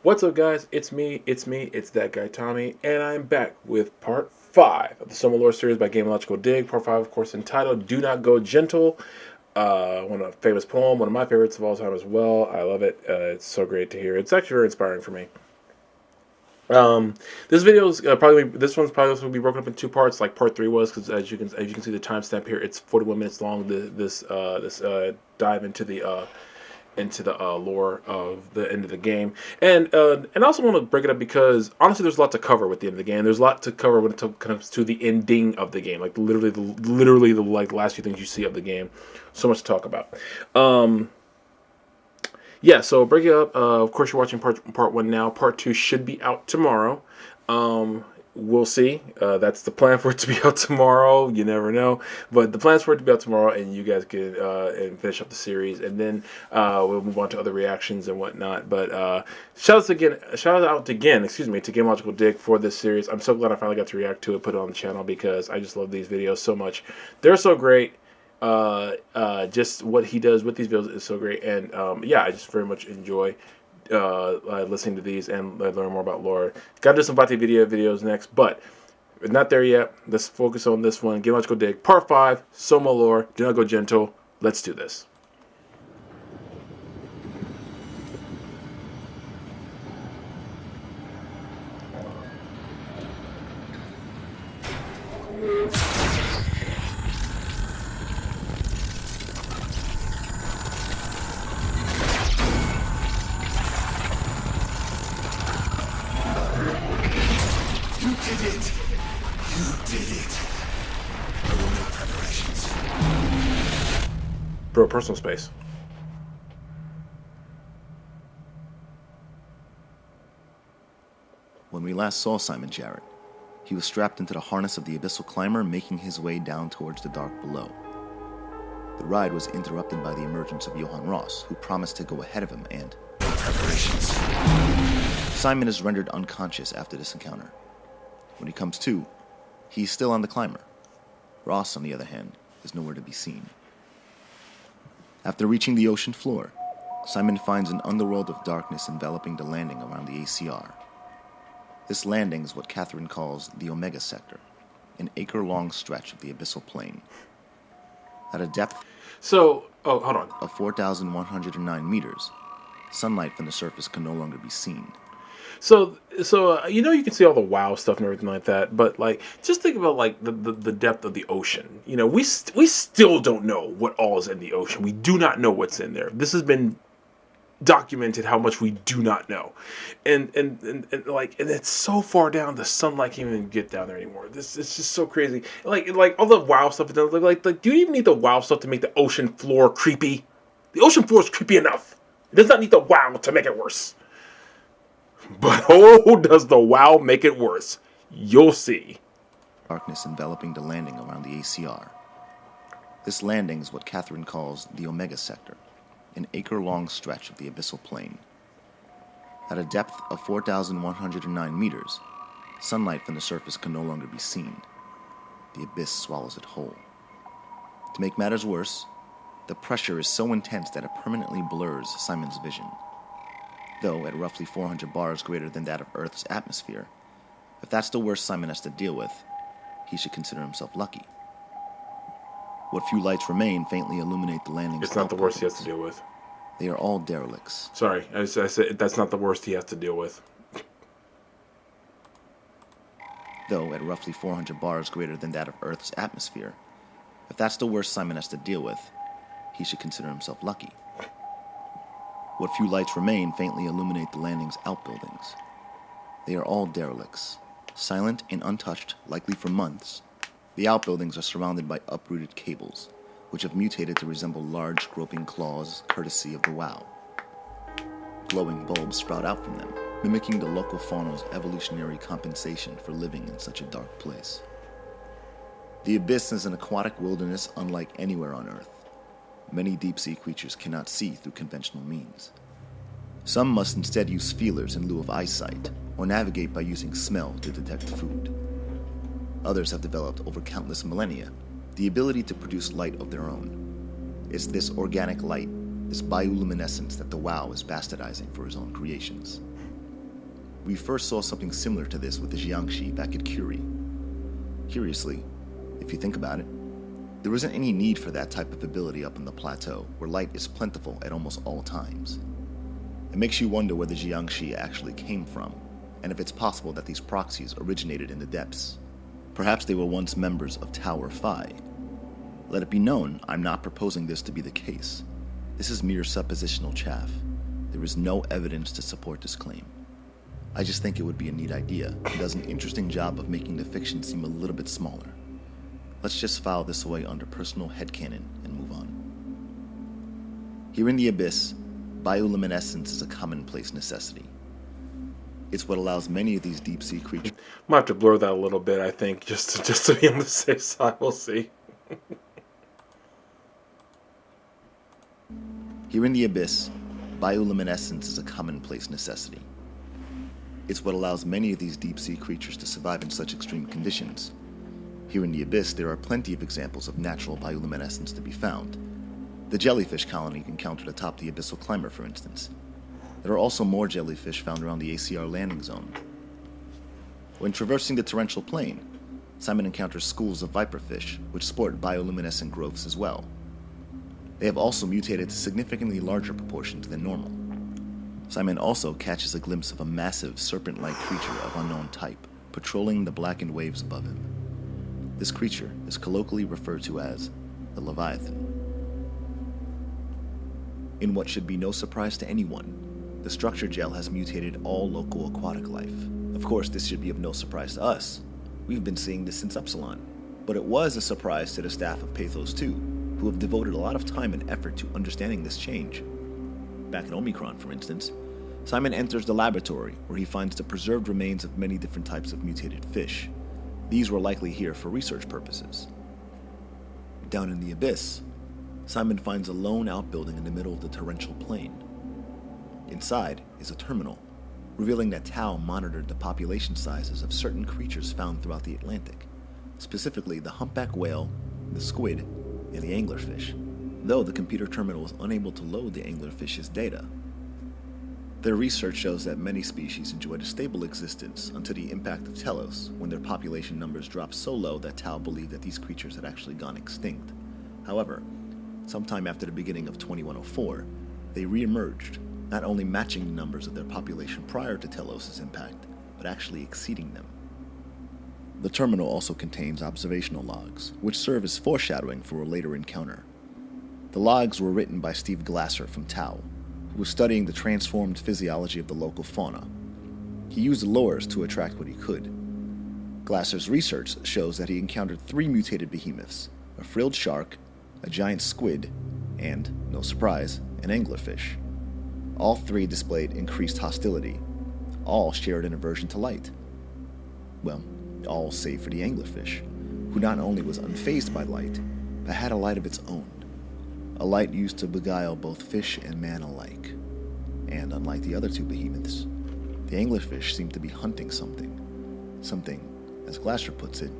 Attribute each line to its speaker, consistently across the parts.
Speaker 1: What's up, guys? It's that guy Tommy, and I'm back with part 5 of the SOMA Lore series by Gameological Dig. Part 5, of course, entitled Do Not Go Gentle. One of my famous poem, one of my favorites of all time as well. I love it. It's so great to hear. It's actually very inspiring for me. This video is this one's probably going to be broken up in 2 parts, like part 3 was, because as you can see the timestamp here, it's 41 minutes long. This dive into the lore of the end of the game, and I also want to break it up because honestly, there's a lot to cover with the end of the game. There's a lot to cover when it comes to the ending of the game, like literally the last few things you see of the game. So much to talk about. Yeah, so break it up. Of course, you're watching part 1 now. Part 2 should be out tomorrow. We'll see. That's the plan for it to be out tomorrow. You never know, but the plan's for it to be out tomorrow, and you guys can and finish up the series, and then we'll move on to other reactions and whatnot. But shout out again to Gameological Dig for this series. I'm so glad I finally got to react to it, put it on the channel, because I just love these videos so much. They're so great. Just what he does with these videos is so great, and yeah, I just very much enjoy listening to these and learn more about lore. Gotta do some Bate videos next, but we're not there yet. Let's focus on this one. Gameological Dig, Part 5, SOMA Lore, Do Not Go Gentle. Let's do this. Bro, personal space.
Speaker 2: When we last saw Simon Jarrett, he was strapped into the harness of the Abyssal Climber, making his way down towards the dark below. The ride was interrupted by the emergence of Johann Ross, who promised to go ahead of him and... preparations. Simon is rendered unconscious after this encounter. When he comes to, he's still on the climber. Ross, on the other hand, is nowhere to be seen. After reaching the ocean floor, Simon finds an underworld of darkness enveloping the landing around the ACR. This landing is what Catherine calls the Omega Sector, an acre-long stretch of the abyssal plain. At a depth of 4,109 meters, sunlight from the surface can no longer be seen.
Speaker 1: So you know, you can see all the WoW stuff and everything like that, but like, just think about like the depth of the ocean. You know, we still don't know what all is in the ocean. We do not know what's in there. This has been documented how much we do not know, and it's so far down, the sunlight can't even get down there anymore. It's just so crazy. Like all the WoW stuff. Like, do you even need the WoW stuff to make the ocean floor creepy? The ocean floor is creepy enough. It does not need the WoW to make it worse. But oh, does the WoW make it worse? You'll see.
Speaker 2: Darkness enveloping the landing around the ACR. This landing is what Catherine calls the Omega Sector, an acre-long stretch of the abyssal plain. At a depth of 4,109 meters, sunlight from the surface can no longer be seen. The abyss swallows it whole. To make matters worse, the pressure is so intense that it permanently blurs Simon's vision. Though at roughly 400 bars greater than that of Earth's atmosphere, if that's the worst Simon has to deal with, he should consider himself lucky. What few lights remain faintly illuminate the landing.
Speaker 1: It's not the worst he has to deal with.
Speaker 2: They are all derelicts.
Speaker 1: Sorry, I said that's not the worst he has to deal with.
Speaker 2: Though at roughly 400 bars greater than that of Earth's atmosphere, if that's the worst Simon has to deal with, he should consider himself lucky. What few lights remain faintly illuminate the landing's outbuildings. They are all derelicts, silent and untouched, likely for months. The outbuildings are surrounded by uprooted cables, which have mutated to resemble large, groping claws, courtesy of the WoW. Glowing bulbs sprout out from them, mimicking the local fauna's evolutionary compensation for living in such a dark place. The abyss is an aquatic wilderness unlike anywhere on Earth. Many deep-sea creatures cannot see through conventional means. Some must instead use feelers in lieu of eyesight, or navigate by using smell to detect food. Others have developed over countless millennia the ability to produce light of their own. It's this organic light, this bioluminescence, that the WoW is bastardizing for his own creations. We first saw something similar to this with the Jiangxi back at Curie. Curiously, if you think about it, there isn't any need for that type of ability up on the plateau, where light is plentiful at almost all times. It makes you wonder where the Jiangxi actually came from, and if it's possible that these proxies originated in the depths. Perhaps they were once members of Tower Phi. Let it be known, I'm not proposing this to be the case. This is mere suppositional chaff. There is no evidence to support this claim. I just think it would be a neat idea, and does an interesting job of making the fiction seem a little bit smaller. Let's just file this away under personal headcanon and move on. Here in the Abyss, bioluminescence is a commonplace necessity. It's what allows many of these deep-sea creatures...
Speaker 1: Might have to blur that a little bit, I think, just to be on the safe side. We'll see.
Speaker 2: Here in the Abyss, bioluminescence is a commonplace necessity. It's what allows many of these deep-sea creatures to survive in such extreme conditions. Here in the Abyss, there are plenty of examples of natural bioluminescence to be found. The jellyfish colony encountered atop the abyssal climber, for instance. There are also more jellyfish found around the ACR landing zone. When traversing the torrential plain, Simon encounters schools of viperfish, which sport bioluminescent growths as well. They have also mutated to significantly larger proportions than normal. Simon also catches a glimpse of a massive serpent-like creature of unknown type, patrolling the blackened waves above him. This creature is colloquially referred to as the Leviathan. In what should be no surprise to anyone, the structure gel has mutated all local aquatic life. Of course, this should be of no surprise to us. We've been seeing this since Upsilon. But it was a surprise to the staff of PATHOS-II, who have devoted a lot of time and effort to understanding this change. Back in Omicron, for instance, Simon enters the laboratory where he finds the preserved remains of many different types of mutated fish. These were likely here for research purposes. Down in the Abyss, Simon finds a lone outbuilding in the middle of the torrential plain. Inside is a terminal, revealing that Tau monitored the population sizes of certain creatures found throughout the Atlantic, specifically the humpback whale, the squid, and the anglerfish, though the computer terminal was unable to load the anglerfish's data. Their research shows that many species enjoyed a stable existence until the impact of Telos, when their population numbers dropped so low that Tau believed that these creatures had actually gone extinct. However, sometime after the beginning of 2104, they re-emerged, not only matching the numbers of their population prior to Telos' impact, but actually exceeding them. The terminal also contains observational logs, which serve as foreshadowing for a later encounter. The logs were written by Steve Glasser from Tau, who was studying the transformed physiology of the local fauna. He used lures to attract what he could. Glasser's research shows that he encountered 3 mutated behemoths, a frilled shark, a giant squid, and, no surprise, an anglerfish. All 3 displayed increased hostility. All shared an aversion to light. Well, all save for the anglerfish, who not only was unfazed by light, but had a light of its own. A light used to beguile both fish and man alike. And unlike the other 2 behemoths, the anglerfish seemed to be hunting something. Something, as Glasser puts it,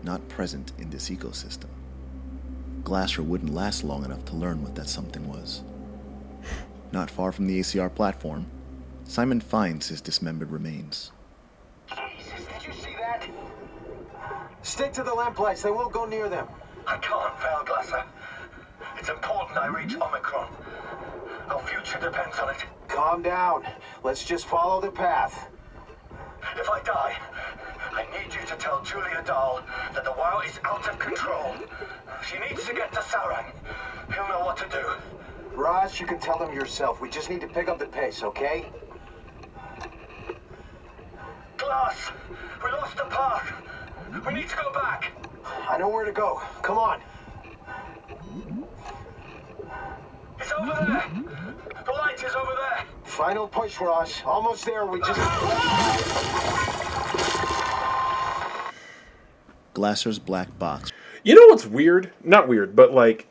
Speaker 2: not present in this ecosystem. Glasser wouldn't last long enough to learn what that something was. Not far from the ACR platform, Simon finds his dismembered remains.
Speaker 3: Jesus, did you see that? Stick to the lamplights, they won't go near them.
Speaker 4: I can't fail, Glasser. It's important I reach Omicron. Our future depends on it.
Speaker 3: Calm down. Let's just follow the path.
Speaker 4: If I die, I need you to tell Julia Dahl that the WoW is out of control. She needs to get to Sarang. He'll know what to do.
Speaker 3: Ross, you can tell them yourself. We just need to pick up the pace, okay?
Speaker 4: Glass! We lost the path! We need to go back!
Speaker 3: I know where to go. Come on.
Speaker 4: It's over there! The light is over there!
Speaker 3: Final push, Ross. Almost there. We just...
Speaker 2: Glasser's black box.
Speaker 1: You know what's weird? Not weird, but like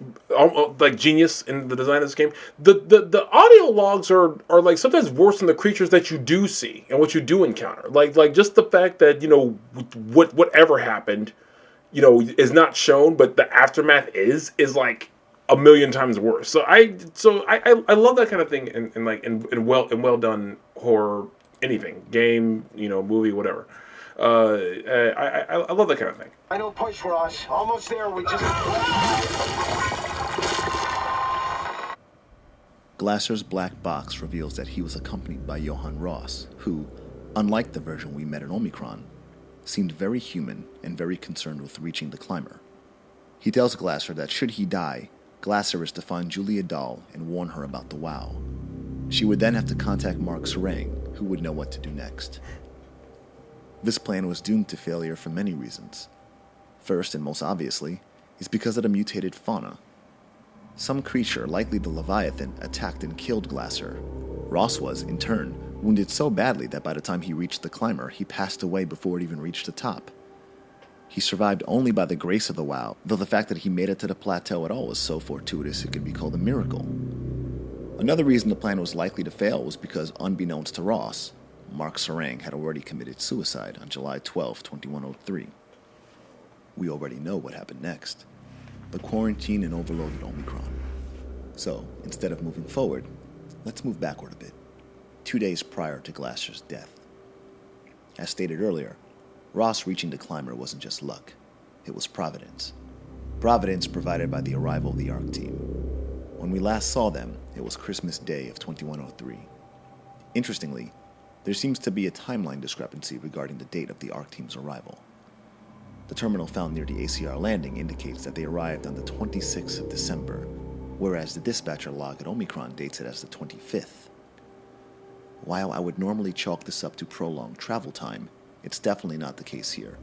Speaker 1: genius in the design of this game. The audio logs are like sometimes worse than the creatures that you do see and what you do encounter. Like just the fact that whatever happened, is not shown, but the aftermath is like a million times worse. So I love that kind of thing in well done horror anything, game, movie, whatever. I love that kind of thing.
Speaker 3: I know push for us. Almost there. We just...
Speaker 2: Glasser's black box reveals that he was accompanied by Johann Ross, who, unlike the version we met in Omicron, seemed very human and very concerned with reaching the climber. He tells Glasser that should he die, Glasser is to find Julia Dahl and warn her about the WoW. She would then have to contact Mark Serang, who would know what to do next. This plan was doomed to failure for many reasons. First, and most obviously, is because of the mutated fauna. Some creature, likely the Leviathan, attacked and killed Glasser. Ross was, in turn, wounded so badly that by the time he reached the climber, he passed away before it even reached the top. He survived only by the grace of the WoW, though the fact that he made it to the plateau at all was so fortuitous it could be called a miracle. Another reason the plan was likely to fail was because, unbeknownst to Ross, Mark Serang had already committed suicide on July 12, 2103. We already know what happened next. The quarantine and overloaded Omicron. So, instead of moving forward, let's move backward a bit. 2 days prior to Glasser's death. As stated earlier, Ross reaching the climber wasn't just luck. It was providence. Providence provided by the arrival of the ARC team. When we last saw them, it was Christmas Day of 2103. Interestingly, there seems to be a timeline discrepancy regarding the date of the ARC team's arrival. The terminal found near the ACR landing indicates that they arrived on the 26th of December, whereas the dispatcher log at Omicron dates it as the 25th. While I would normally chalk this up to prolonged travel time, it's definitely not the case here,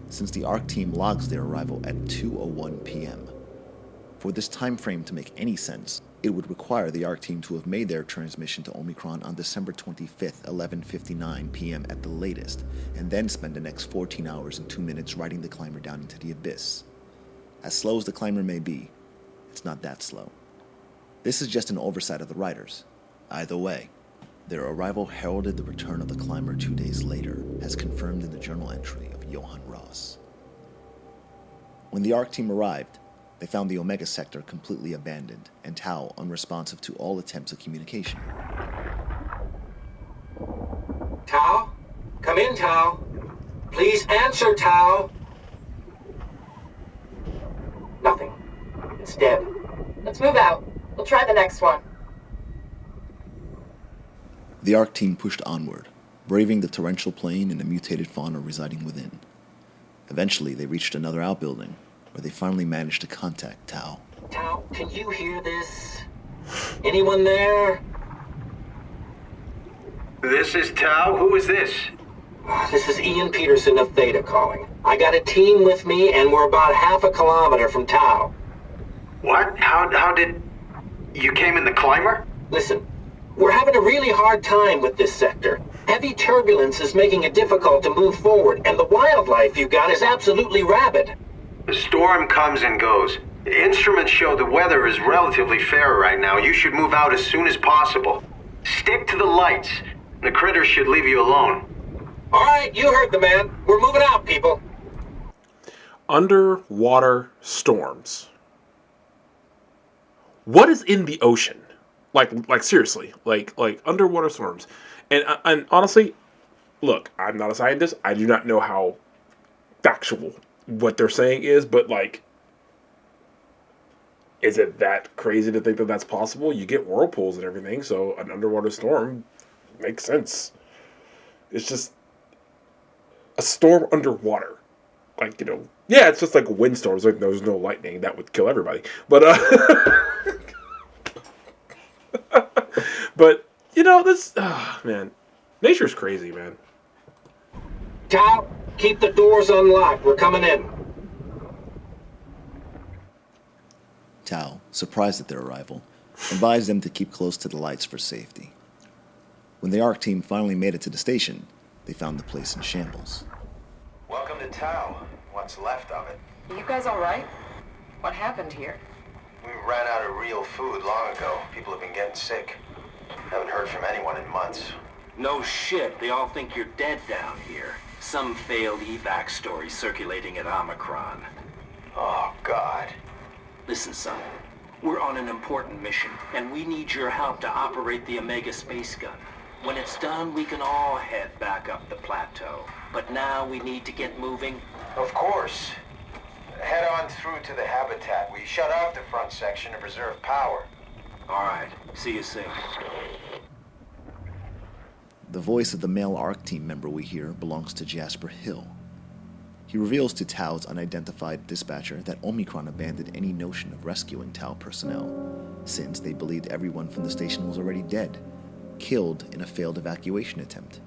Speaker 2: since the ARC team logs their arrival at 2:01 p.m. For this time frame to make any sense, it would require the ARC team to have made their transmission to Omicron on December 25th, 11:59 p.m. at the latest, and then spend the next 14 hours and 2 minutes riding the climber down into the abyss. As slow as the climber may be, it's not that slow. This is just an oversight of the riders. Either way, their arrival heralded the return of the climber 2 days later, as confirmed in the journal entry of Johann Ross. When the ARC team arrived, they found the Omega sector completely abandoned, and Tau unresponsive to all attempts at communication.
Speaker 3: Tau? Come in, Tau. Please answer, Tau. Nothing. It's dead.
Speaker 5: Let's move out. We'll try the next one.
Speaker 2: The ARC team pushed onward, braving the torrential plain and the mutated fauna residing within. Eventually, they reached another outbuilding, where they finally managed to contact Tau.
Speaker 3: Tau, can you hear this? Anyone there?
Speaker 4: This is Tau. Who is this?
Speaker 3: This is Ian Peterson of Theta calling. I got a team with me, and we're about half a kilometer from Tau.
Speaker 4: What? How did... You came in the climber?
Speaker 3: Listen, we're having a really hard time with this sector. Heavy turbulence is making it difficult to move forward, and the wildlife you got is absolutely rabid.
Speaker 4: The storm comes and goes. The instruments show the weather is relatively fair right now. You should move out as soon as possible. Stick to the lights. The critters should leave you alone.
Speaker 3: All right, you heard the man. We're moving out, people.
Speaker 1: Underwater storms. What is in the ocean? Like seriously, like underwater storms. And honestly, look, I'm not a scientist. I do not know how factual what they're saying is, but like, is it that crazy to think that that's possible? You get whirlpools and everything, so an underwater storm makes sense. It's just a storm underwater. Like, yeah, it's just like windstorms. Like, there's no lightning. That would kill everybody. But, but, this, man, nature's crazy, man.
Speaker 3: Tau, keep the doors unlocked. We're coming in.
Speaker 2: Tau, surprised at their arrival, advised them to keep close to the lights for safety. When the ARC team finally made it to the station, they found the place in shambles.
Speaker 6: Welcome to Tau. What's left of it.
Speaker 5: You guys all right? What happened here?
Speaker 6: We ran out of real food long ago. People have been getting sick. Haven't heard from anyone in months.
Speaker 7: No shit. They all think you're dead down here. Some failed evac story circulating at Omicron.
Speaker 6: Oh, God.
Speaker 7: Listen, son. We're on an important mission, and we need your help to operate the Omega space gun. When it's done, we can all head back up the plateau. But now we need to get moving.
Speaker 6: Of course. Head on through to the habitat. We shut off the front section to preserve power.
Speaker 7: All right. See you soon.
Speaker 2: The voice of the male ARC team member we hear belongs to Jasper Hill. He reveals to Tau's unidentified dispatcher that Omicron abandoned any notion of rescuing Tau personnel, since they believed everyone from the station was already dead, killed in a failed evacuation attempt.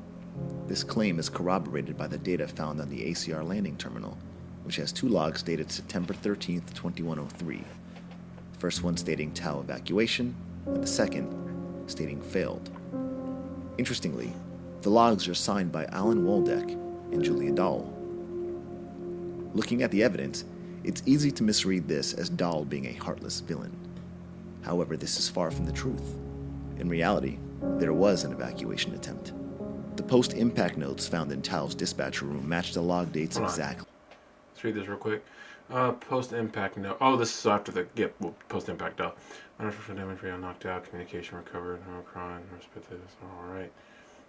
Speaker 2: This claim is corroborated by the data found on the ACR landing terminal, which has 2 logs dated September 13th, 2103. The first one stating Tau evacuation, and the second stating failed. Interestingly, the logs are signed by Alan Waldeck and Julia Dahl. Looking at the evidence, it's easy to misread this as Dahl being a heartless villain. However, this is far from the truth. In reality, there was an evacuation attempt. The post-impact notes found in Tau's dispatcher room match the log dates exactly.
Speaker 1: Let's read this real quick. Post-impact note. Oh, this is after the post-impact note. Unofficial damage, radio knocked out, communication recovered, Omicron, respective. All right.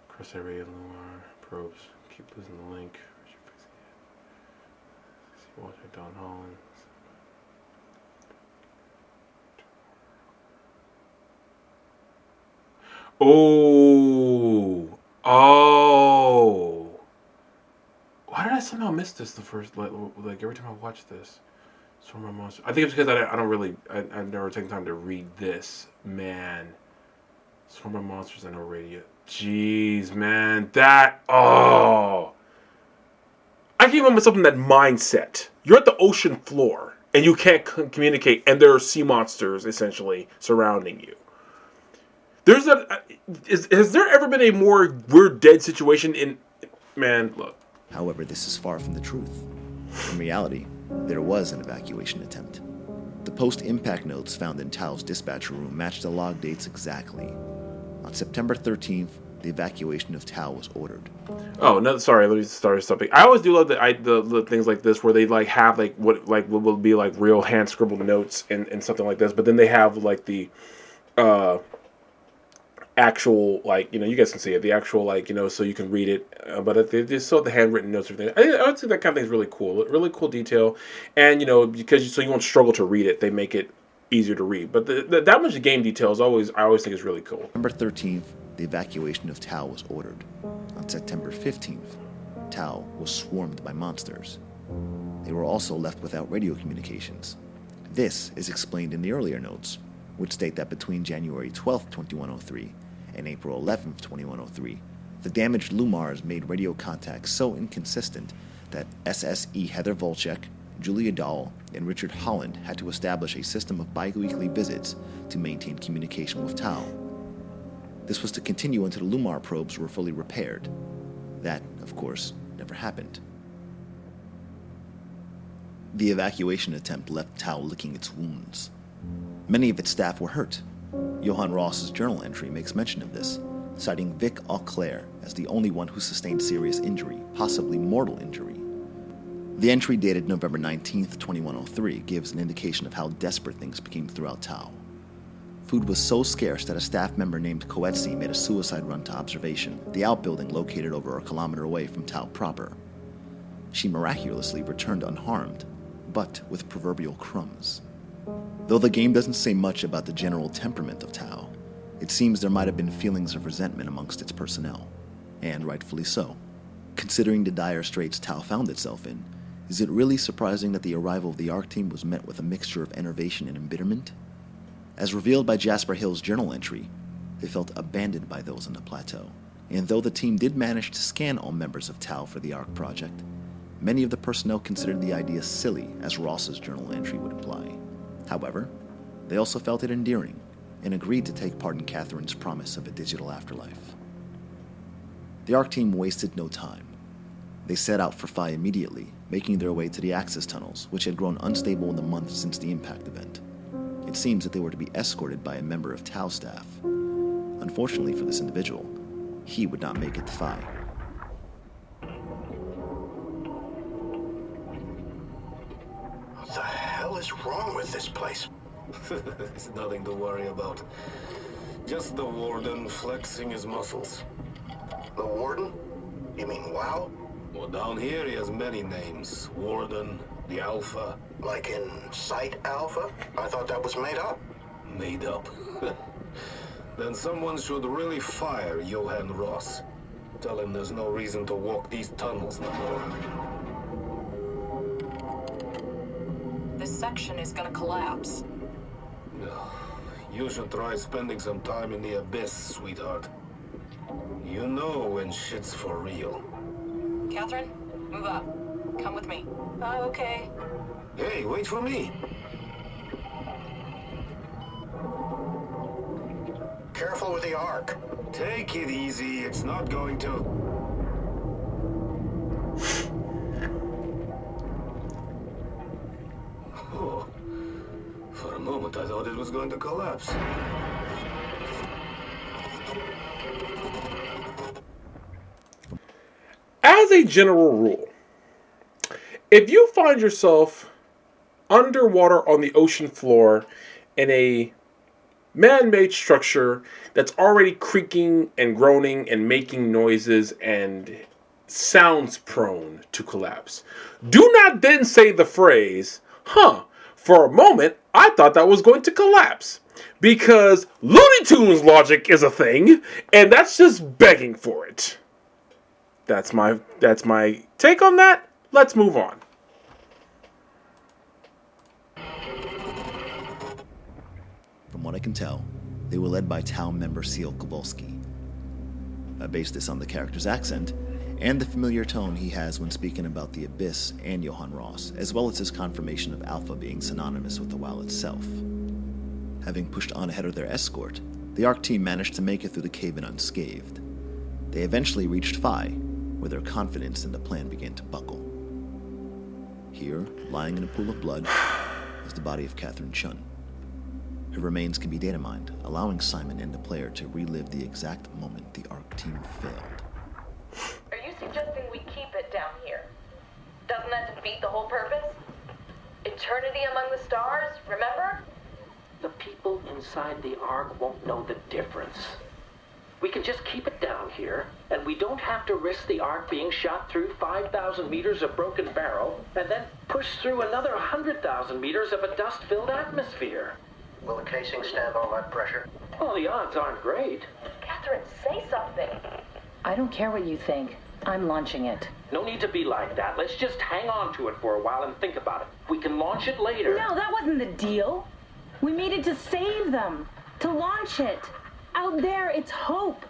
Speaker 1: Cross-air radio, Lumar, probes. Keep losing the link. Walter Don Holland. Oh. Why did I somehow miss this the first, like every time I watch this? SOMA monster. I think it's because I don't really, I've never taken time to read this. Man. SOMA monsters and no radio. Jeez, man. I came up with something that mindset. You're at the ocean floor, and you can't communicate, and there are sea monsters, essentially, surrounding you. Has there ever been a more we're dead situation in... Man, look.
Speaker 2: However, this is far from the truth. In reality, there was an evacuation attempt. The post-impact notes found in Tau's dispatcher room match the log dates exactly. On September 13th, the evacuation of Tau was ordered.
Speaker 1: Oh no! Sorry, let me start something. I always do love the things like this where they have what will be like real hand scribbled notes and something like this, but then they have like the actual you guys can see it, the actual so you can read it, but they still have the handwritten notes and everything. I would say that kind of thing is really cool detail, and because you won't struggle to read it, they make it easier to read. But that much game detail is I always think is really cool.
Speaker 2: September 13th. The evacuation of Tau was ordered. On September 15th, Tau was swarmed by monsters. They were also left without radio communications. This is explained in the earlier notes, which state that between January 12th, 2103 and April 11th, 2103, the damaged Lumars made radio contact so inconsistent that SSE Heather Volchek, Julia Dahl, and Richard Holland had to establish a system of bi-weekly visits to maintain communication with Tau. This was to continue until the Lumar probes were fully repaired. That, of course, never happened. The evacuation attempt left Tau licking its wounds. Many of its staff were hurt. Johan Ross's journal entry makes mention of this, citing Vic Auclair as the only one who sustained serious injury, possibly mortal injury. The entry dated November 19th, 2103 gives an indication of how desperate things became throughout Tau. Food was so scarce that a staff member named Coetzee made a suicide run to Observation, the outbuilding located over a kilometer away from Tau proper. She miraculously returned unharmed, but with proverbial crumbs. Though the game doesn't say much about the general temperament of Tau, it seems there might have been feelings of resentment amongst its personnel, and rightfully so. Considering the dire straits Tau found itself in, is it really surprising that the arrival of the ARC team was met with a mixture of enervation and embitterment? As revealed by Jasper Hill's journal entry, they felt abandoned by those on the plateau, and though the team did manage to scan all members of Tau for the ARC project, many of the personnel considered the idea silly, as Ross's journal entry would imply. However, they also felt it endearing, and agreed to take part in Catherine's promise of a digital afterlife. The ARC team wasted no time. They set out for Phi immediately, making their way to the access tunnels, which had grown unstable in the months since the impact event. It seems that they were to be escorted by a member of Tau staff. Unfortunately for this individual, he would not make it to Phi.
Speaker 6: What the hell is wrong with this place?
Speaker 8: There's nothing to worry about. Just the warden flexing his muscles.
Speaker 6: The warden? You mean WoW?
Speaker 8: Well, down here he has many names. Warden, the Alpha.
Speaker 6: Like in Site Alpha? I thought that was made up.
Speaker 8: Made up. Then someone should really fire Johan Ross. Tell him there's no reason to walk these tunnels no more.
Speaker 5: This section is gonna collapse.
Speaker 8: You should try spending some time in the abyss, sweetheart. You know when shit's for real.
Speaker 5: Catherine, move up. Come with me. Okay.
Speaker 8: Hey, wait for me.
Speaker 6: Careful with the Ark.
Speaker 8: Take it easy, it's not going to. Oh, for a moment I thought it was going to collapse.
Speaker 1: As a general rule, if you find yourself underwater on the ocean floor in a man-made structure that's already creaking and groaning and making noises and sounds prone to collapse, do not then say the phrase, for a moment I thought that was going to collapse. Because Looney Tunes logic is a thing, and that's just begging for it. That's my take on that. Let's move on.
Speaker 2: From what I can tell, they were led by town member Seal Kowalski. I based this on the character's accent and the familiar tone he has when speaking about the Abyss and Johan Ross, as well as his confirmation of Alpha being synonymous with the WoW itself. Having pushed on ahead of their escort, the ARC team managed to make it through the cave-in unscathed. They eventually reached Phi, where their confidence in the plan began to buckle. Here, lying in a pool of blood, is the body of Catherine Chun. Her remains can be data mined, allowing Simon and the player to relive the exact moment the ARC team failed.
Speaker 5: Are you suggesting we keep it down here? Doesn't that defeat the whole purpose? Eternity among the stars, remember?
Speaker 7: The people inside the Ark won't know the difference. We can just keep it down here, and we don't have to risk the Ark being shot through 5,000 meters of broken barrel, and then push through another 100,000 meters of a dust-filled atmosphere.
Speaker 6: Will the casing stand all that pressure?
Speaker 7: Well, the odds aren't great.
Speaker 5: Catherine, say something.
Speaker 9: I don't care what you think. I'm launching it.
Speaker 7: No need to be like that. Let's just hang on to it for a while and think about it. We can launch it later.
Speaker 9: No, that wasn't the deal. We made it to save them, to launch it. Out there, it's hope.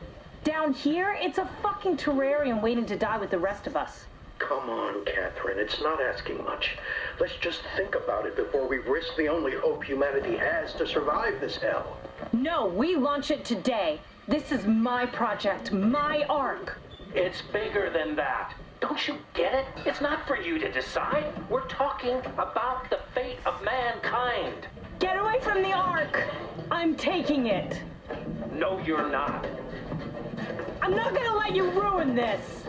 Speaker 9: Down here, it's a fucking terrarium waiting to die with the rest of us.
Speaker 6: Come on, Catherine. It's not asking much. Let's just think about it before we risk the only hope humanity has to survive this hell.
Speaker 9: No, we launch it today. This is my project, my Ark.
Speaker 7: It's bigger than that. Don't you get it? It's not for you to decide. We're talking about the fate of mankind.
Speaker 9: Get away from the Ark! I'm taking it.
Speaker 7: No, you're not.
Speaker 9: I'm not gonna let you ruin this.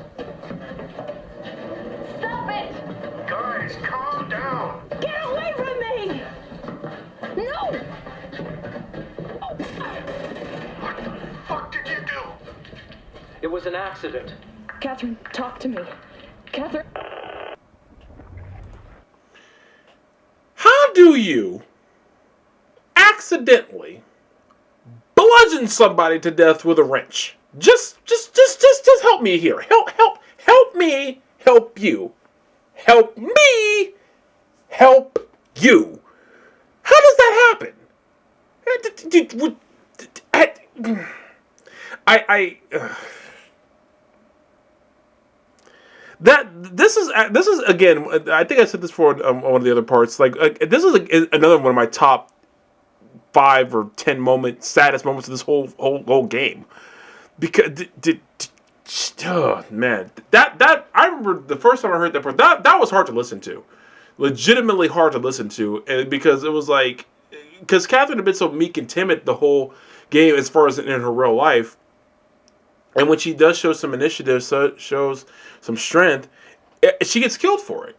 Speaker 5: Stop it!
Speaker 6: Guys, calm down.
Speaker 9: Get away from me! No!
Speaker 6: What the fuck did you do?
Speaker 7: It was an accident.
Speaker 9: Catherine, talk to me. Catherine.
Speaker 1: How do you accidentally bludgeon somebody to death with a wrench? Just help me here. Help me. Help you. Help me. Help you. How does that happen? This is again. I think I said this for one of the other parts. This is another one of my top 5 or 10 saddest moments of this whole game. Because oh man, that I remember the first time I heard that part. That was hard to listen to, legitimately hard to listen to, and because it was like, because Catherine had been so meek and timid the whole game as far as in her real life, and when she does show some initiative, shows some strength, she gets killed for it.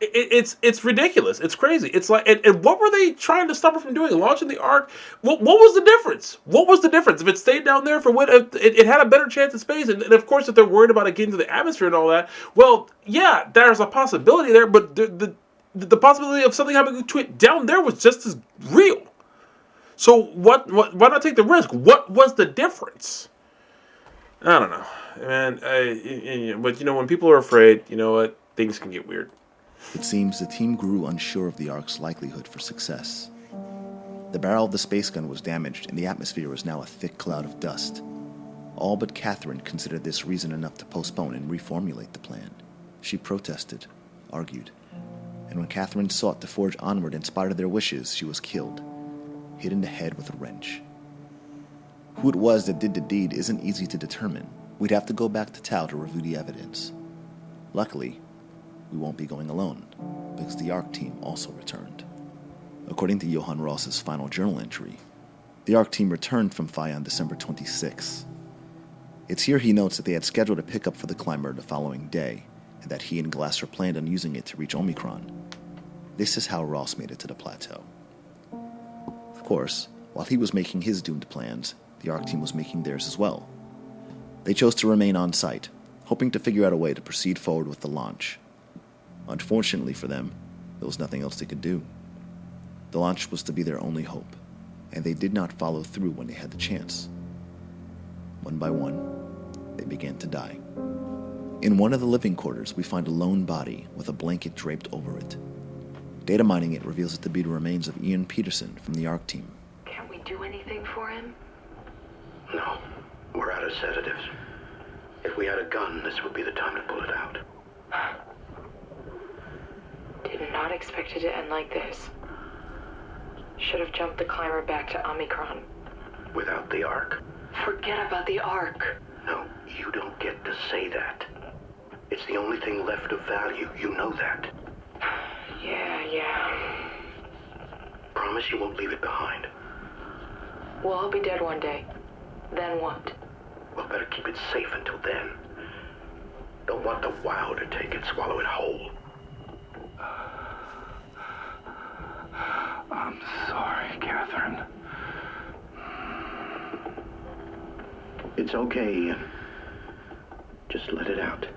Speaker 1: It's ridiculous. It's crazy. It's like, and what were they trying to stop her from doing? Launching the Ark? What was the difference? What was the difference? If it stayed down there for what? It had a better chance of space, and of course, if they're worried about it getting to the atmosphere and all that, well, yeah, there's a possibility there, but the possibility of something happening to it down there was just as real. So what? Why not take the risk? What was the difference? I don't know, man. But when people are afraid, you know what? Things can get weird.
Speaker 2: It seems the team grew unsure of the Ark's likelihood for success. The barrel of the space gun was damaged, and the atmosphere was now a thick cloud of dust. All but Catherine considered this reason enough to postpone and reformulate the plan. She protested, argued, and when Catherine sought to forge onward in spite of their wishes, she was killed, hit in the head with a wrench. Who it was that did the deed isn't easy to determine. We'd have to go back to Tau to review the evidence. Luckily, we won't be going alone, because the Ark team also returned. According to Johann Ross's final journal entry, the Ark team returned from Phi on December 26. It's here he notes that they had scheduled a pickup for the climber the following day, and that he and Glasser planned on using it to reach Omicron. This is how Ross made it to the plateau. Of course, while he was making his doomed plans, the Ark team was making theirs as well. They chose to remain on site, hoping to figure out a way to proceed forward with the launch. Unfortunately for them, there was nothing else they could do. The launch was to be their only hope, and they did not follow through when they had the chance. One by one, they began to die. In one of the living quarters, we find a lone body with a blanket draped over it. Data mining it reveals it to be the remains of Ian Peterson from the Ark team.
Speaker 5: Can't we do anything for him?
Speaker 6: No, we're out of sedatives. If we had a gun, this would be the time to pull it out.
Speaker 5: Did not expect it to end like this. Should have jumped the climber back to Omicron.
Speaker 6: Without the Ark?
Speaker 5: Forget about the Ark.
Speaker 6: No, you don't get to say that. It's the only thing left of value, you know that.
Speaker 5: Yeah.
Speaker 6: Promise you won't leave it behind.
Speaker 5: Well, I'll be dead one day. Then what?
Speaker 6: Well, better keep it safe until then. Don't want the wow to take it, swallow it whole.
Speaker 10: I'm sorry, Catherine.
Speaker 6: It's okay, Ian. Just let it out.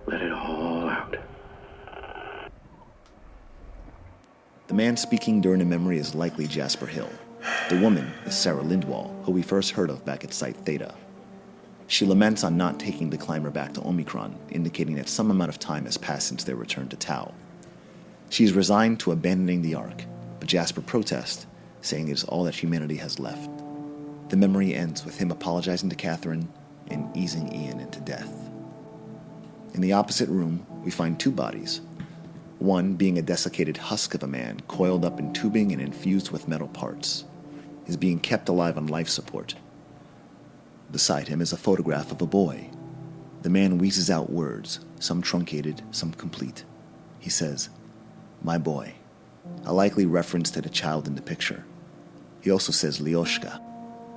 Speaker 6: Let it all out.
Speaker 2: The man speaking during the memory is likely Jasper Hill. The woman is Sarah Lindwall, who we first heard of back at Site Theta. She laments on not taking the climber back to Omicron, indicating that some amount of time has passed since their return to Tau. She is resigned to abandoning the Ark, but Jasper protests, saying it is all that humanity has left. The memory ends with him apologizing to Catherine and easing Ian into death. In the opposite room, we find two bodies. One being a desiccated husk of a man coiled up in tubing and infused with metal parts. Is being kept alive on life support. Beside him is a photograph of a boy. The man wheezes out words, some truncated, some complete. He says, "My boy," a likely reference to the child in the picture. He also says Lyoshka,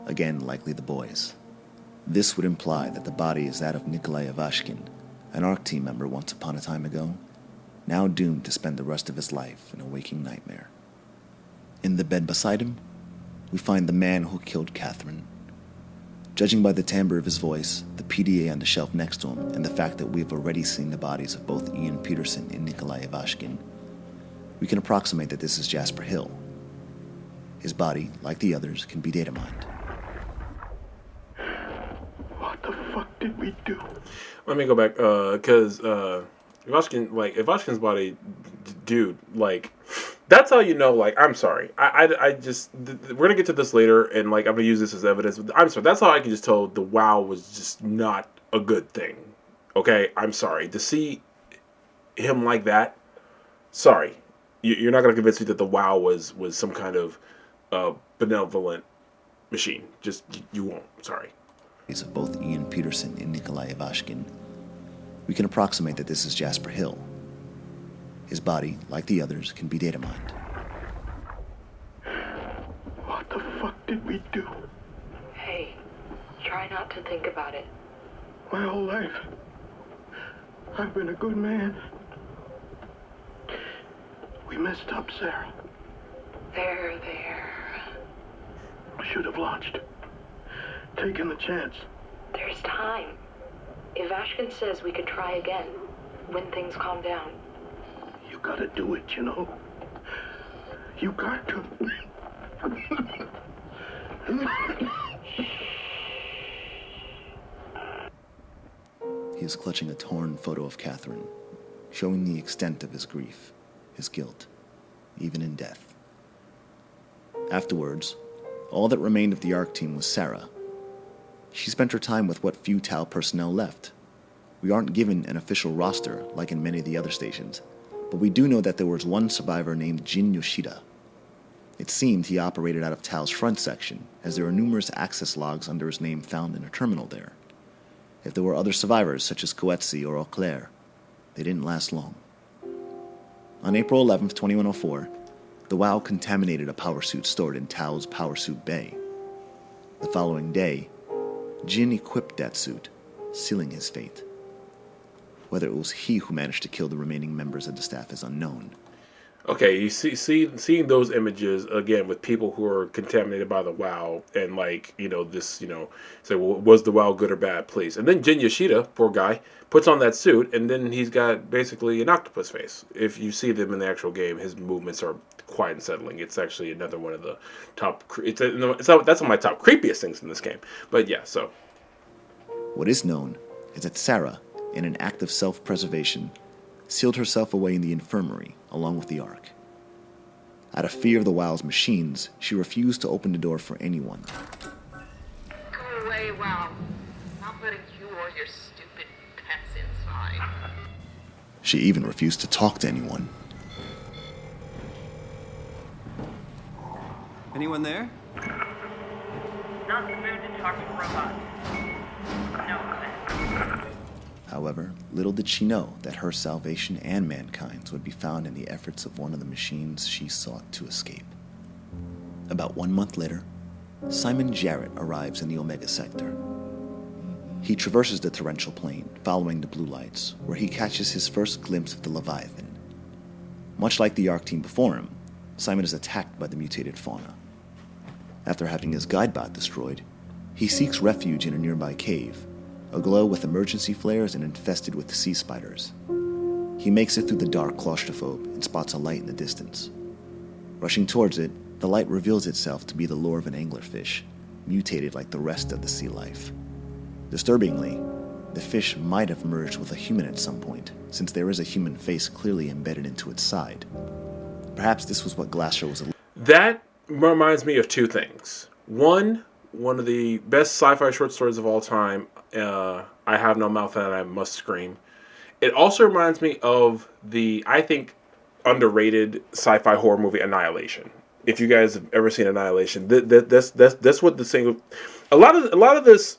Speaker 2: again likely the boy's. This would imply that the body is that of Nikolai Ivashkin, an Ark team member once upon a time ago, now doomed to spend the rest of his life in a waking nightmare. In the bed beside him, we find the man who killed Catherine. Judging by the timbre of his voice, the PDA on the shelf next to him, and the fact that we have already seen the bodies of both Ian Peterson and Nikolai Ivashkin, we can approximate that this is Jasper Hill. His body, like the others, can be data mined.
Speaker 6: What the fuck did we do?
Speaker 1: Let me go back, because Ivashkin's body, dude, that's how you know, I'm sorry. I just, we're going to get to this later, and, I'm going to use this as evidence. I'm sorry. That's how I can just tell the WoW was just not a good thing. Okay? I'm sorry. To see him like that, sorry. You're not going to convince me that the WoW was some kind of benevolent machine. Just, you won't. Sorry.
Speaker 2: Of both Ian Peterson and Nikolai Ivashkin, we can approximate that this is Jasper Hill. His body, like the others, can be data mined.
Speaker 6: What the fuck did we do?
Speaker 5: Hey, try not to think about it.
Speaker 6: My whole life, I've been a good man. We messed up, Sarah.
Speaker 5: There.
Speaker 6: I should have launched. Taken the chance.
Speaker 5: There's time. If Ashkin says we could try again, when things calm down.
Speaker 6: You gotta do it, you know? You got to.
Speaker 2: He is clutching a torn photo of Catherine, showing the extent of his grief, his guilt, even in death. Afterwards, all that remained of the ARC team was Sarah. She spent her time with what few TAL personnel left. We aren't given an official roster like in many of the other stations, but we do know that there was one survivor named Jin Yoshida. It seemed he operated out of TAL's front section, as there are numerous access logs under his name found in a terminal there. If there were other survivors, such as Coetzee or Eau Claire, they didn't last long. On April 11th, 2104, the WoW contaminated a power suit stored in TAL's power suit bay. The following day, Jin equipped that suit, sealing his fate. Whether it was he who managed to kill the remaining members of the staff is unknown.
Speaker 1: Okay, you seeing those images again with people who are contaminated by the WoW, and say, well, was the WoW good or bad, please? And then Jin Yoshida, poor guy, puts on that suit, and then he's got basically an octopus face. If you see them in the actual game, his movements are quite unsettling. It's actually another one of the top. That's one of my top creepiest things in this game. But yeah, so
Speaker 2: what is known is that Sarah, in an act of self-preservation, sealed herself away in the infirmary along with the ARC. Out of fear of the WoW's machines, she refused to open the door for anyone.
Speaker 11: Go away, WoW. Not letting you or your stupid pets inside.
Speaker 2: She even refused to talk to anyone.
Speaker 12: Anyone there?
Speaker 11: Not the mood to talk to robots. No offense.
Speaker 2: However, little did she know that her salvation and mankind's would be found in the efforts of one of the machines she sought to escape. About 1 month later, Simon Jarrett arrives in the Omega Sector. He traverses the torrential plain, following the blue lights, where he catches his first glimpse of the Leviathan. Much like the ARC team before him, Simon is attacked by the mutated fauna. After having his guidebot destroyed, he seeks refuge in a nearby cave, aglow with emergency flares and infested with sea spiders. He makes it through the dark claustrophobe and spots a light in the distance. Rushing towards it, the light reveals itself to be the lure of an anglerfish, mutated like the rest of the sea life. Disturbingly, the fish might have merged with a human at some point, since there is a human face clearly embedded into its side. Perhaps this was what Glacier was.
Speaker 1: That reminds me of two things. One of the best sci-fi short stories of all time, I Have No Mouth and I Must Scream. It also reminds me of the, I think, underrated sci-fi horror movie Annihilation. If you guys have ever seen Annihilation, that's what the single. A lot of this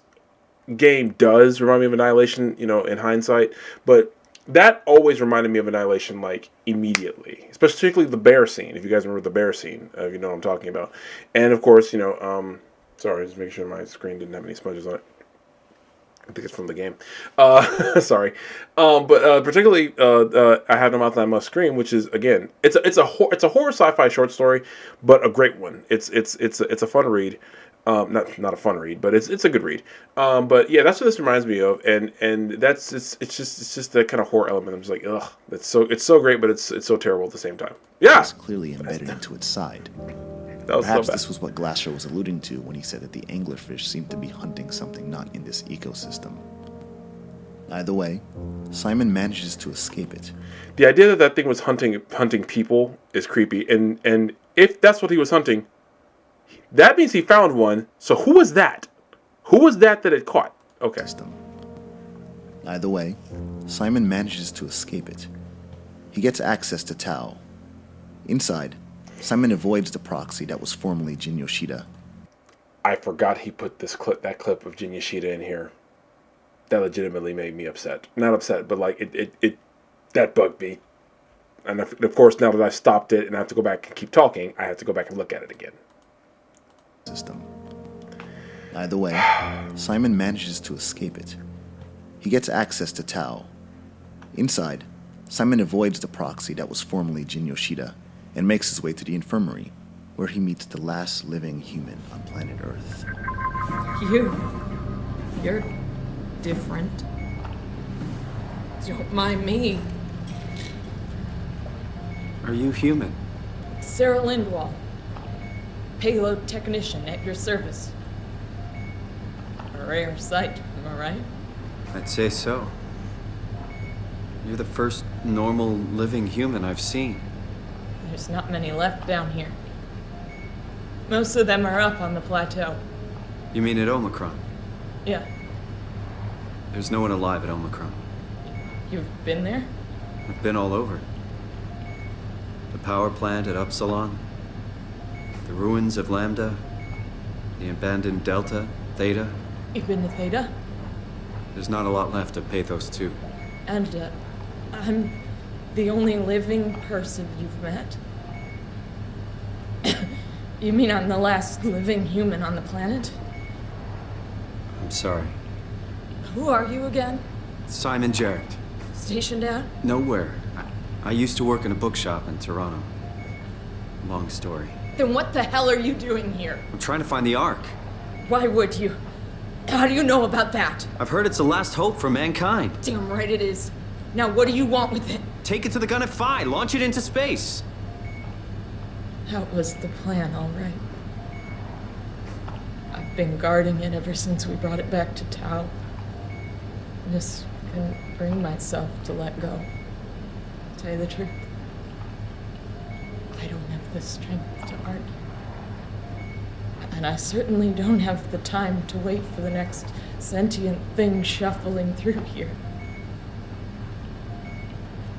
Speaker 1: game does remind me of Annihilation, in hindsight, but that always reminded me of Annihilation, like, immediately. Particularly the bear scene, if you guys remember the bear scene, you know what I'm talking about. And, of course, sorry, just making sure my screen didn't have any smudges on it. I think it's from the game. Sorry. But particularly, I Have No Mouth and I Must Scream, which is, again, it's a horror sci-fi short story, but a great one. It's a fun read. Not a fun read, but it's a good read. But yeah, that's what this reminds me of, and that's it's just that kind of horror element. I'm just like, ugh, it's so great, but it's so terrible at the same time. Yeah,
Speaker 2: it's clearly embedded into its side.
Speaker 1: Perhaps
Speaker 2: so this was what Glacier was alluding to when he said that the anglerfish seemed to be hunting something not in this ecosystem. Either way, Simon manages to escape it.
Speaker 1: The idea that thing was hunting people is creepy, and if that's what he was hunting, that means he found one. So who was that? Who was that it caught? Okay.
Speaker 2: Either way, Simon manages to escape it. He gets access to Tao. Inside, Simon avoids the proxy that was formerly Jin Yoshida.
Speaker 1: I forgot he put that clip of Jin Yoshida in here. That legitimately made me upset. Not upset, but like it that bugged me. And of course, now that I've stopped it and I have to go back and keep talking, I have to go back and look at it again.
Speaker 2: Either way, Simon manages to escape it. He gets access to Tao. Inside, Simon avoids the proxy that was formerly Jin Yoshida and makes his way to the infirmary, where he meets the last living human on planet Earth.
Speaker 11: You're different. Don't mind me.
Speaker 10: Are you human?
Speaker 11: Sarah Lindwall, payload technician at your service. A rare sight, am I right?
Speaker 10: I'd say so. You're the first normal living human I've seen.
Speaker 11: There's not many left down here. Most of them are up on the plateau.
Speaker 10: You mean at Omicron?
Speaker 11: Yeah.
Speaker 10: There's no one alive at Omicron.
Speaker 11: You've been there?
Speaker 10: I've been all over. The power plant at Upsilon, the ruins of Lambda, the abandoned Delta, Theta.
Speaker 11: You've been to Theta?
Speaker 10: There's not a lot left of PATHOS-II.
Speaker 11: And, I'm the only living person you've met? You mean I'm the last living human on the planet?
Speaker 10: I'm sorry.
Speaker 11: Who are you again?
Speaker 10: Simon Jarrett.
Speaker 11: Stationed out?
Speaker 10: Nowhere. I used to work in a bookshop in Toronto. Long story.
Speaker 11: Then what the hell are you doing here?
Speaker 10: I'm trying to find the Ark.
Speaker 11: Why would you? How do you know about that?
Speaker 10: I've heard it's the last hope for mankind.
Speaker 11: Damn right it is. Now what do you want with it?
Speaker 10: Take it to the Gun at Phi. Launch it into space.
Speaker 11: That was the plan, all right. I've been guarding it ever since we brought it back to Tau. Just couldn't bring myself to let go. To tell you the truth, I don't have the strength to argue. And I certainly don't have the time to wait for the next sentient thing shuffling through here.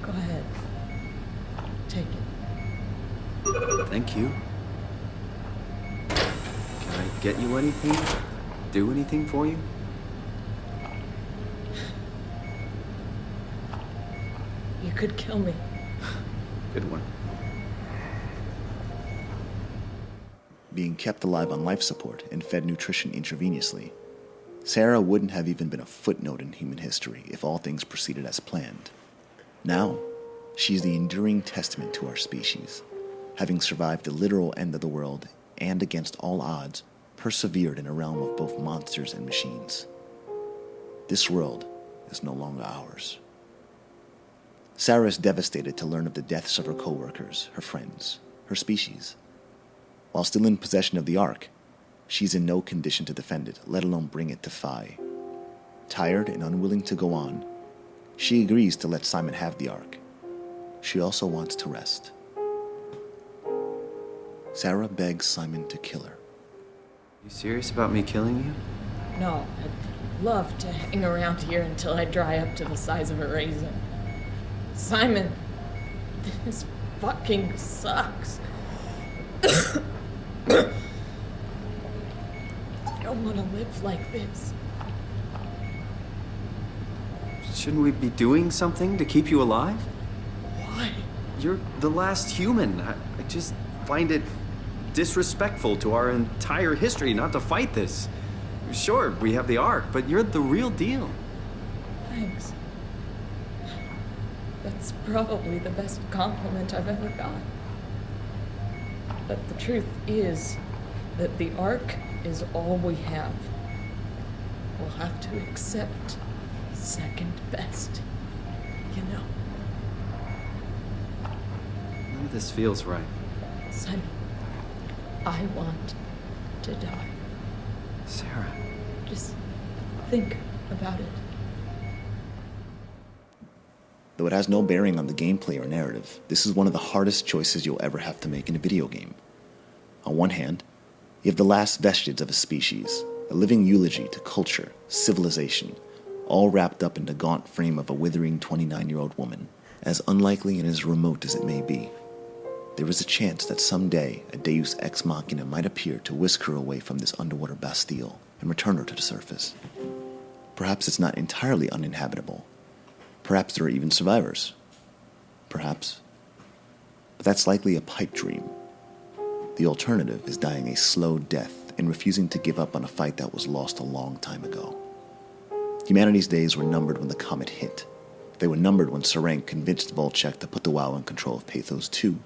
Speaker 11: Go ahead. Take it.
Speaker 10: Thank you. Can I get you anything? Do anything for you?
Speaker 11: You could kill me.
Speaker 10: Good one.
Speaker 2: Being kept alive on life support and fed nutrition intravenously, Sarah wouldn't have even been a footnote in human history if all things proceeded as planned. Now, she's the enduring testament to our species, having survived the literal end of the world and against all odds, persevered in a realm of both monsters and machines. This world is no longer ours. Sarah is devastated to learn of the deaths of her co-workers, her friends, her species. While still in possession of the Ark, she's in no condition to defend it, let alone bring it to Phi. Tired and unwilling to go on, she agrees to let Simon have the Ark. She also wants to rest. Sarah begs Simon to kill her.
Speaker 10: You serious about me killing you?
Speaker 11: No, I'd love to hang around here until I dry up to the size of a raisin. Simon, this fucking sucks. I don't want to live like this.
Speaker 10: Shouldn't we be doing something to keep you alive?
Speaker 11: Why?
Speaker 10: You're the last human. I just find it disrespectful to our entire history not to fight this. Sure, we have the Ark, but you're the real deal.
Speaker 11: Thanks. That's probably the best compliment I've ever got. But the truth is that the Ark is all we have. We'll have to accept second best, you know.
Speaker 10: None of this feels right.
Speaker 11: Simon, I want to die.
Speaker 10: Sarah.
Speaker 11: Just think about it.
Speaker 2: Though it has no bearing on the gameplay or narrative, this is one of the hardest choices you'll ever have to make in a video game. On one hand, you have the last vestige of a species, a living eulogy to culture, civilization, all wrapped up in the gaunt frame of a withering 29-year-old woman. As unlikely and as remote as it may be, there is a chance that someday a deus ex machina might appear to whisk her away from this underwater Bastille and return her to the surface. Perhaps it's not entirely uninhabitable. Perhaps there are even survivors. Perhaps. But that's likely a pipe dream. The alternative is dying a slow death and refusing to give up on a fight that was lost a long time ago. Humanity's days were numbered when the comet hit. They were numbered when Sarang convinced Volchek to put the WoW in control of PATHOS-II.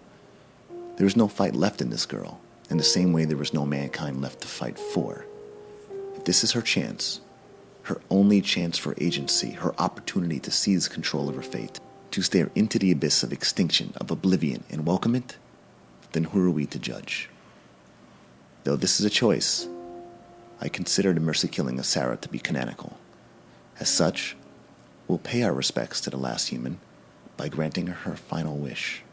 Speaker 2: There is no fight left in this girl, in the same way there was no mankind left to fight for. If this is her chance, her only chance for agency, her opportunity to seize control of her fate, to stare into the abyss of extinction, of oblivion, and welcome it, then who are we to judge? Though this is a choice, I consider the mercy killing of Sarah to be canonical. As such, we'll pay our respects to the last human by granting her her final wish.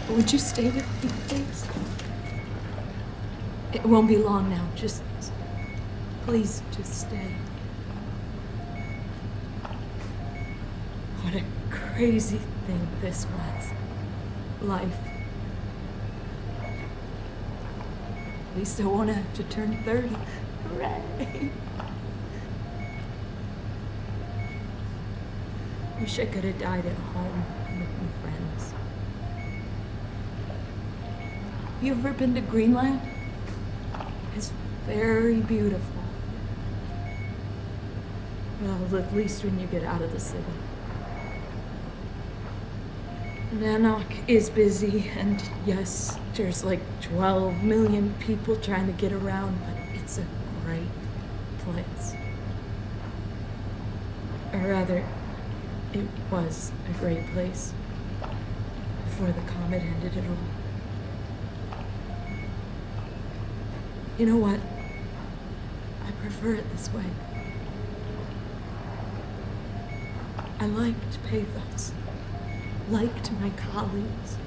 Speaker 11: Would you stay with me, please? It won't be long now. Just, please, just stay. What a crazy thing this was. Life. At least I won't have to turn 30. Hooray! Wish I could have died at home with my friends. You ever been to Greenland? It's very beautiful. Well, at least when you get out of the city. Nanook is busy, and yes, there's like 12 million people trying to get around, but it's a great place. Or rather, it was a great place before the comet ended it all. You know what? I prefer it this way. I liked PATHOS. Liked my colleagues.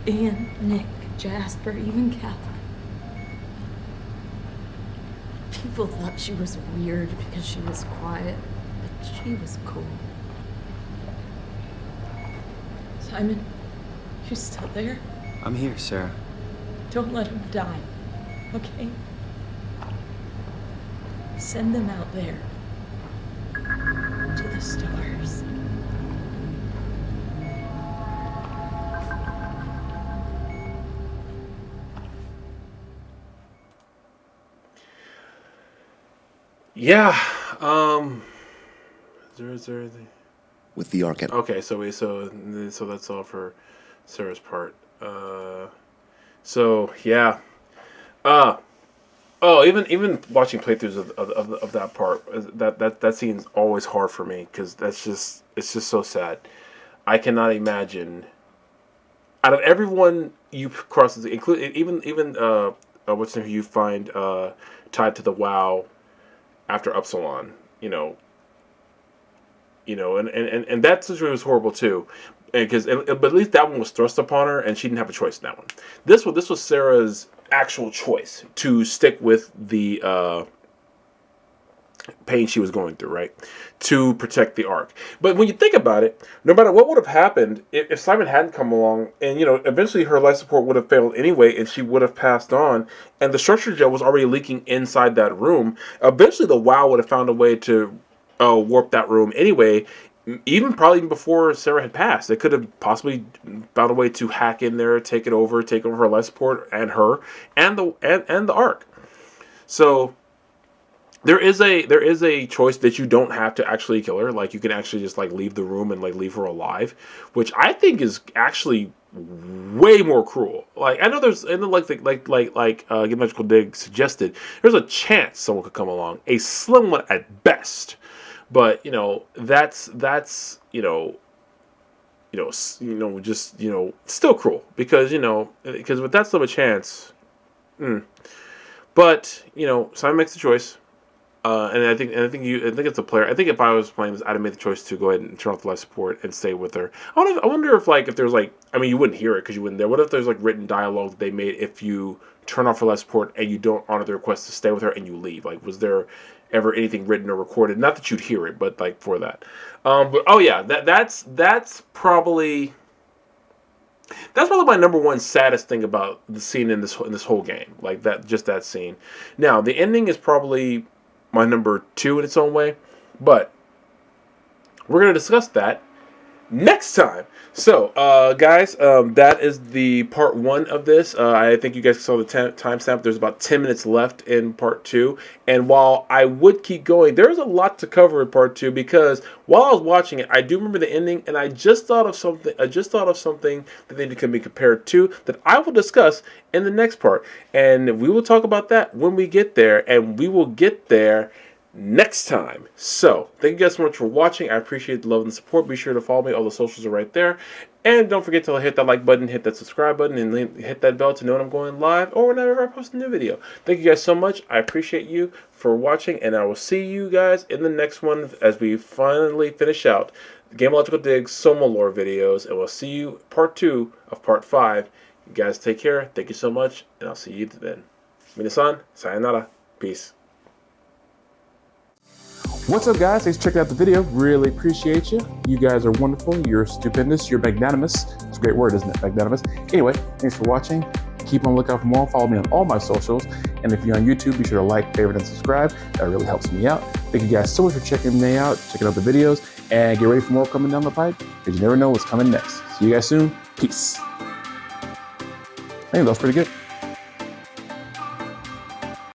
Speaker 11: Ian, Nick, Jasper, even Catherine. People thought she was weird because she was quiet, but she was cool. Simon, you still there?
Speaker 10: I'm here, Sarah.
Speaker 11: Don't let him die, okay? Send them out there. To the stars.
Speaker 1: Yeah. Is there anything?
Speaker 2: With the arc at...
Speaker 1: Okay, so that's all for Sarah's part. So yeah. Oh, even watching playthroughs of that part, that scene's always hard for me because it's just so sad. I cannot imagine. Out of everyone you cross, include even what's who you find tied to the WoW after Upsilon, and that situation was horrible too, but at least that one was thrust upon her and she didn't have a choice in that one. This was Sarah's actual choice to stick with the pain she was going through, right, to protect the Ark. But when you think about it, no matter what would have happened if Simon hadn't come along, and eventually her life support would have failed anyway, and she would have passed on, and the structure gel was already leaking inside that room. Eventually, the WoW would have found a way to warp that room anyway. Even before Sarah had passed, they could have possibly found a way to hack in there, take over her life support and her and the Ark. So there is a choice that you don't have to actually kill her. Like, you can actually just leave the room and leave her alive, which I think is actually way more cruel. I know there's Gameological Dig suggested, there's a chance someone could come along, a slim one at best. But that's still cruel because with that slim a chance. But Simon makes the choice, and I think it's a player. I think if I was playing this, I'd have made the choice to go ahead and turn off the life support and stay with her. I wonder if there's you wouldn't hear it because you wouldn't there. What if there's written dialogue that they made if you turn off her life support and you don't honor the request to stay with her and you leave? Was there ever anything written or recorded? Not that you'd hear it, but for that. But oh yeah, that's probably my number one saddest thing about the scene in this whole game. That scene. Now the ending is probably my number 2 in its own way, but we're gonna discuss that next time. So, guys, that is the part 1 of this. I think you guys saw the timestamp. There's about 10 minutes left in part 2. And while I would keep going, there's a lot to cover in part 2 because while I was watching it, I do remember the ending, and I just thought of something. That they can be compared to that I will discuss in the next part, and we will talk about that when we get there, and we will get there next time. So, thank you guys so much for watching. I appreciate the love and the support. Be sure to follow me. All the socials are right there. And don't forget to hit that like button, hit that subscribe button, and hit that bell to know when I'm going live or whenever I post a new video. Thank you guys so much. I appreciate you for watching, and I will see you guys in the next one as we finally finish out the Gameological Dig SOMA lore videos, and we'll see you part 2 of part 5. You guys take care. Thank you so much, and I'll see you then. Minasan, sayonara. Peace. What's up, guys? Thanks for checking out the video. Really appreciate you. You guys are wonderful. You're stupendous. You're magnanimous. It's a great word, isn't it? Magnanimous. Anyway, thanks for watching. Keep on the lookout for more. Follow me on all my socials. And if you're on YouTube, be sure to like, favorite, and subscribe. That really helps me out. Thank you guys so much for checking me out, checking out the videos, and get ready for more coming down the pipe, because you never know what's coming next. See you guys soon. Peace. I think that was pretty good.